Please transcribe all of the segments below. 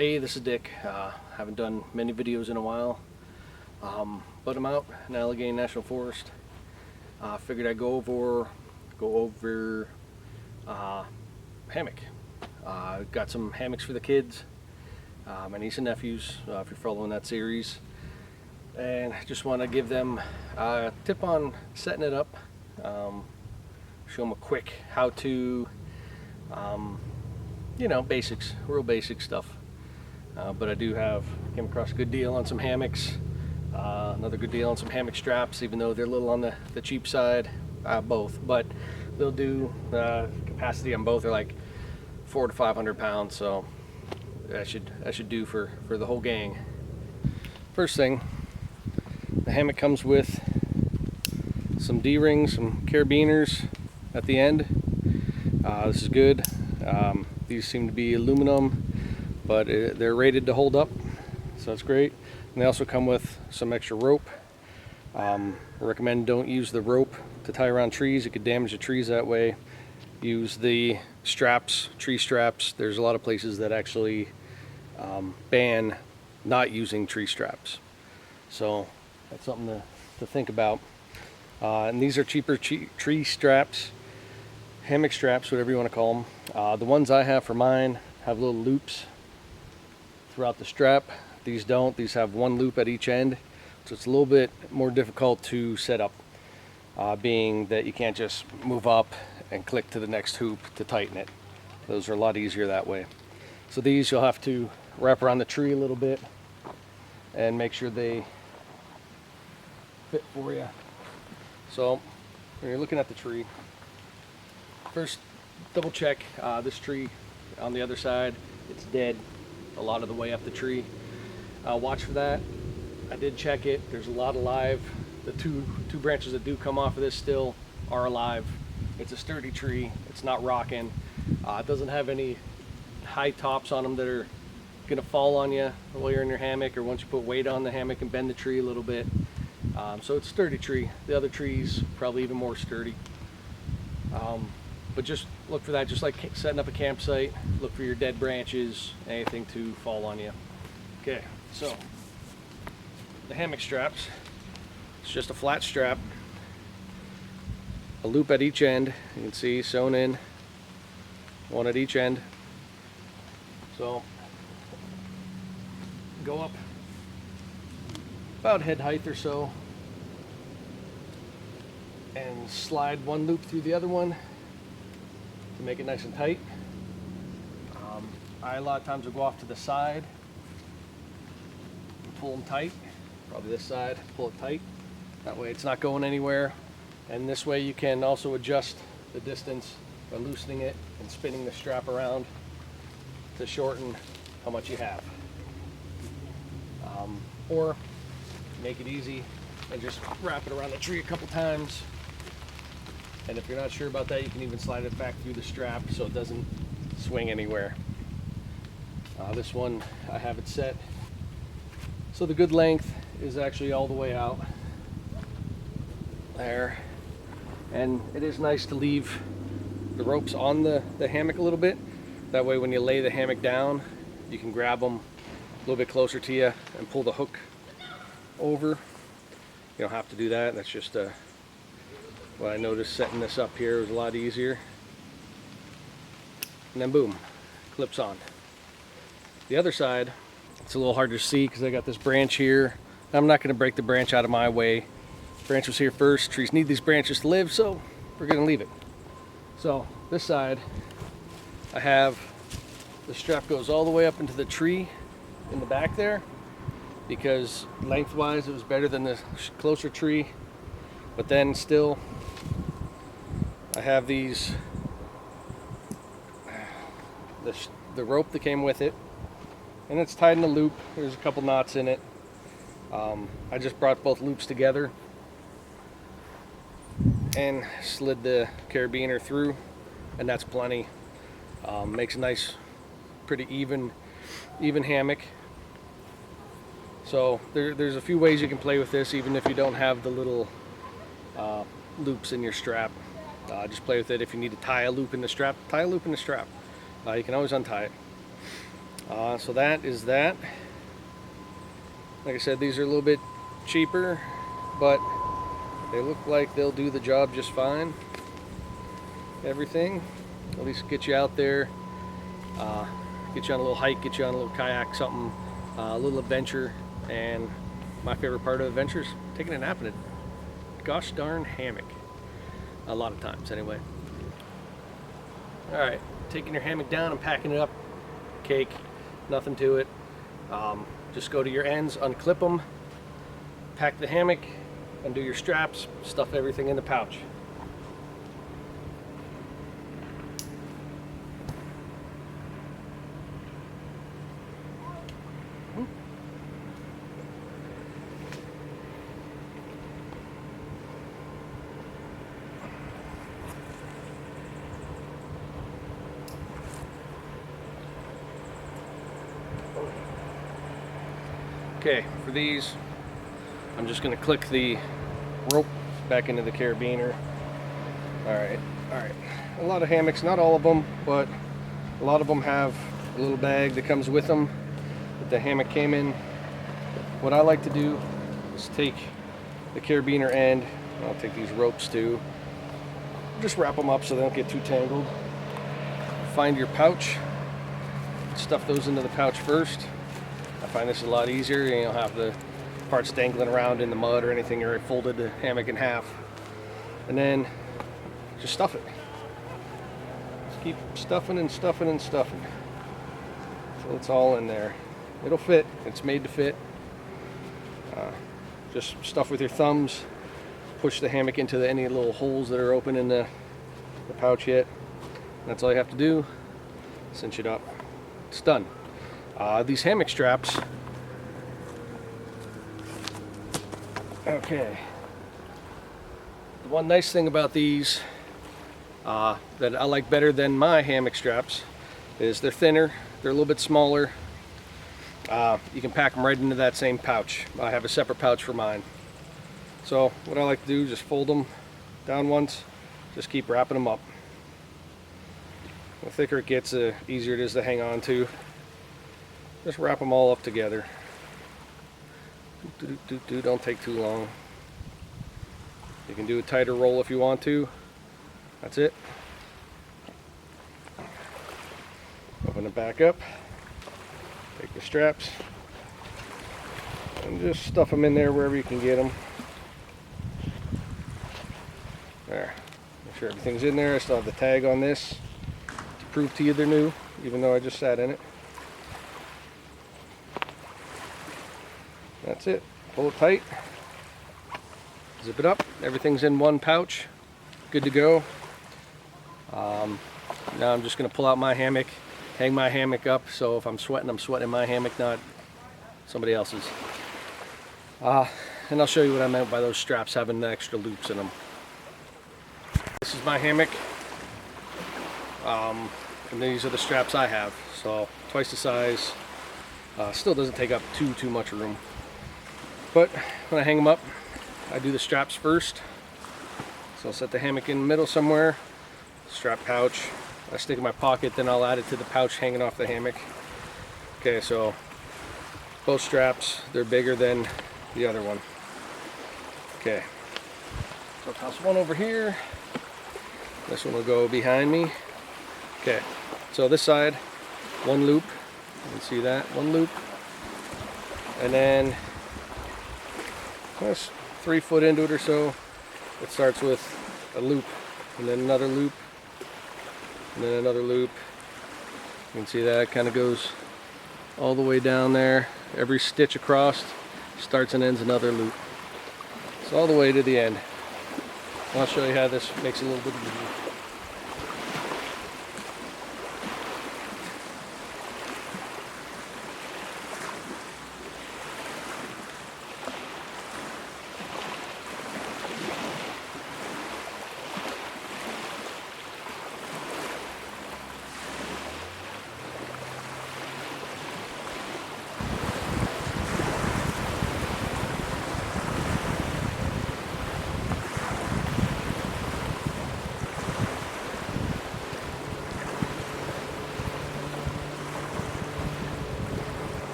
Hey, this is Dick. Haven't done many videos in a while, but I'm out in Allegheny National Forest. Figured I'd go over hammock. Got some hammocks for the kids, my niece and nephews, if you're following that series, and just want to give them a tip on setting it up, show them a quick how-to, basics, real basic stuff. But I came across a good deal on some hammocks, another good deal on some hammock straps, even though they're a little on the cheap side, both, but they'll do, capacity on both are like 400 to 500 pounds, so that should do for the whole gang. First thing, the hammock comes with some D-rings, some carabiners at the end. This is good. These seem to be aluminum, but they're rated to hold up, so that's great. And they also come with some extra rope. I recommend don't use the rope to tie around trees. It could damage the trees that way. Use the straps, tree straps. There's a lot of places that actually ban not using tree straps, so that's something to think about. And these are cheaper tree straps, hammock straps, whatever you want to call them. The ones I have for mine have little loops throughout the strap. These don't. These have one loop at each end, so it's a little bit more difficult to set up, being that you can't just move up and click to the next hoop to tighten it. Those are a lot easier that way. So these you'll have to wrap around the tree a little bit and make sure they fit for you. So when you're looking at the tree, first double check this tree on the other side. It's dead a lot of the way up the tree. Watch for that. I did check it. There's a lot alive. The two branches that do come off of this still are alive. It's a sturdy tree. It's not rocking. It doesn't have any high tops on them that are gonna fall on you while you're in your hammock, or once you put weight on the hammock and bend the tree a little bit. So it's a sturdy tree. The other trees probably even more sturdy. But just look for that, just like setting up a campsite. Look for your dead branches, anything to fall on you. Okay, so the hammock straps, it's just a flat strap, a loop at each end. You can see sewn in, one at each end. So go up about head height or so and slide one loop through the other one to make it nice and tight. I a lot of times will go off to the side and pull them tight. Probably this side, pull it tight. That way it's not going anywhere. And this way you can also adjust the distance by loosening it and spinning the strap around to shorten how much you have. Or make it easy and just wrap it around the tree a couple times. And if you're not sure about that, you can even slide it back through the strap so it doesn't swing anywhere. This one, I have it set so the good length is actually all the way out there. And it is nice to leave the ropes on the hammock a little bit. That way when you lay the hammock down, you can grab them a little bit closer to you and pull the hook over. You don't have to do that. That's just what I noticed setting this up here was a lot easier. And then boom, clips on. The other side, it's a little hard to see because I got this branch here. I'm not going to break the branch out of my way. Branch was here first. Trees need these branches to live, so we're going to leave it. So this side, I have the strap goes all the way up into the tree in the back there, because lengthwise it was better than the closer tree. But then still, I have these, the rope that came with it, and it's tied in a loop. There's a couple knots in it. I just brought both loops together and slid the carabiner through, and that's plenty. Makes a nice, pretty even hammock. So there's a few ways you can play with this, even if you don't have the little loops in your strap. Just play with it. If you need to tie a loop in the strap, tie a loop in the strap. You can always untie it. So that is that. Like I said, these are a little bit cheaper, but they look like they'll do the job just fine. Everything, at least get you out there, get you on a little hike, get you on a little kayak, something, a little adventure. And my favorite part of adventure is taking a nap in a gosh darn hammock. A lot of times, anyway. All right, taking your hammock down and packing it up. Cake, nothing to it. Just go to your ends, unclip them, pack the hammock, undo your straps, stuff everything in the pouch. Okay, for these, I'm just going to click the rope back into the carabiner. Alright. A lot of hammocks, not all of them, but a lot of them have a little bag that comes with them that the hammock came in. What I like to do is take the carabiner end, I'll take these ropes too, just wrap them up so they don't get too tangled. Find your pouch, stuff those into the pouch first. I find this a lot easier. You don't have the parts dangling around in the mud or anything, or folded the hammock in half. And then just stuff it. Just keep stuffing and stuffing and stuffing. So it's all in there. It'll fit. It's made to fit. Just stuff with your thumbs. Push the hammock into any little holes that are open in the pouch yet. That's all you have to do. Cinch it up. It's done. These hammock straps. Okay. The one nice thing about these that I like better than my hammock straps is they're thinner, they're a little bit smaller. You can pack them right into that same pouch. I have a separate pouch for mine. So what I like to do is just fold them down once, just keep wrapping them up. The thicker it gets, the easier it is to hang on to. Just wrap them all up together. Don't take too long. You can do a tighter roll if you want to. That's it. Open it back up. Take the straps and just stuff them in there wherever you can get them. There. Make sure everything's in there. I still have the tag on this to prove to you they're new, even though I just sat in it. That's it. Pull it tight. Zip it up. Everything's in one pouch. Good to go. Now I'm just going to pull out my hammock, hang my hammock up, so if I'm sweating in my hammock, not somebody else's. And I'll show you what I meant by those straps having the extra loops in them. This is my hammock. And these are the straps I have. So twice the size. Still doesn't take up too much room. But when I hang them up, I do the straps first. So I'll set the hammock in the middle somewhere. Strap pouch. I stick in my pocket, then I'll add it to the pouch hanging off the hammock. Okay, so both straps, they're bigger than the other one. Okay. So I'll toss one over here. This one will go behind me. Okay. So this side, one loop. You can see that, one loop. And then just 3 foot into it or so, it starts with a loop, and then another loop, and then another loop. You can see that kind of goes all the way down there. Every stitch across starts and ends another loop. It's all the way to the end. I'll show you how this makes it a little bit easier.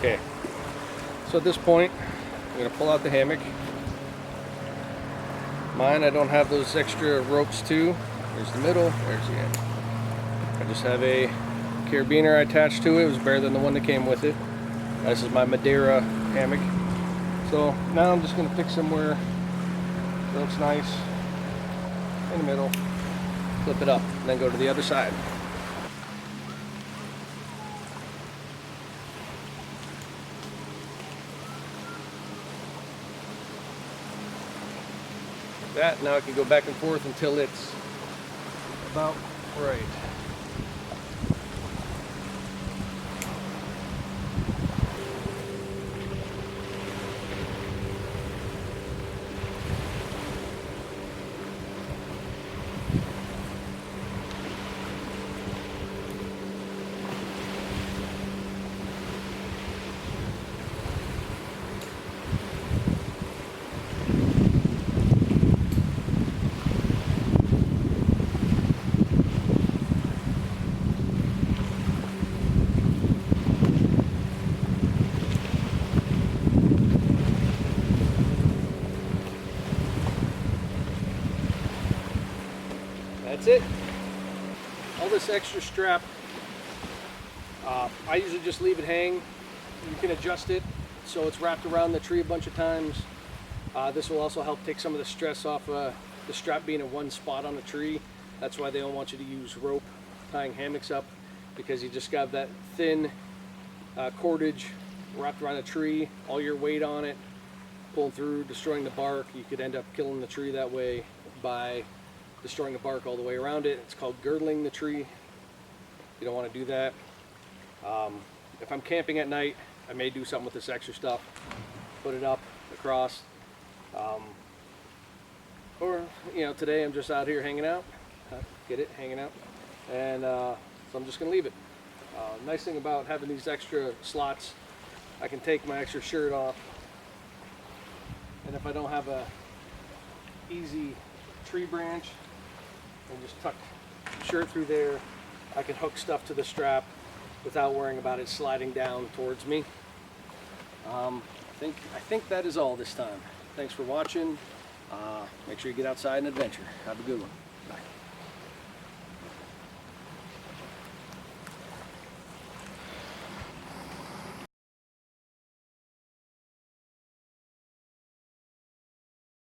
Okay, so at this point, I'm going to pull out the hammock. Mine, I don't have those extra ropes too. There's the middle, there's the end. I just have a carabiner attached to it. It was better than the one that came with it. This is my Madeira hammock. So now I'm just going to pick somewhere that looks nice in the middle, flip it up, and then go to the other side. That, now I can go back and forth until it's about right. That's it. All this extra strap, I usually just leave it hang. You can adjust it so it's wrapped around the tree a bunch of times. This will also help take some of the stress off the strap being in one spot on the tree. That's why they don't want you to use rope tying hammocks up, because you just got that thin cordage wrapped around a tree, all your weight on it, pulling through, destroying the bark. You could end up killing the tree that way by destroying the bark all the way around it. It's called girdling the tree. You don't want to do that. If I'm camping at night, I may do something with this extra stuff, put it up across, or today I'm just out here hanging out. Get it, hanging out, and so I'm just gonna leave it. Nice thing about having these extra slots, I can take my extra shirt off, and if I don't have a easy tree branch, and just tuck the shirt through there, I can hook stuff to the strap without worrying about it sliding down towards me. I think that is all this time. Thanks for watching. Make sure you get outside and adventure. Have a good one. Bye.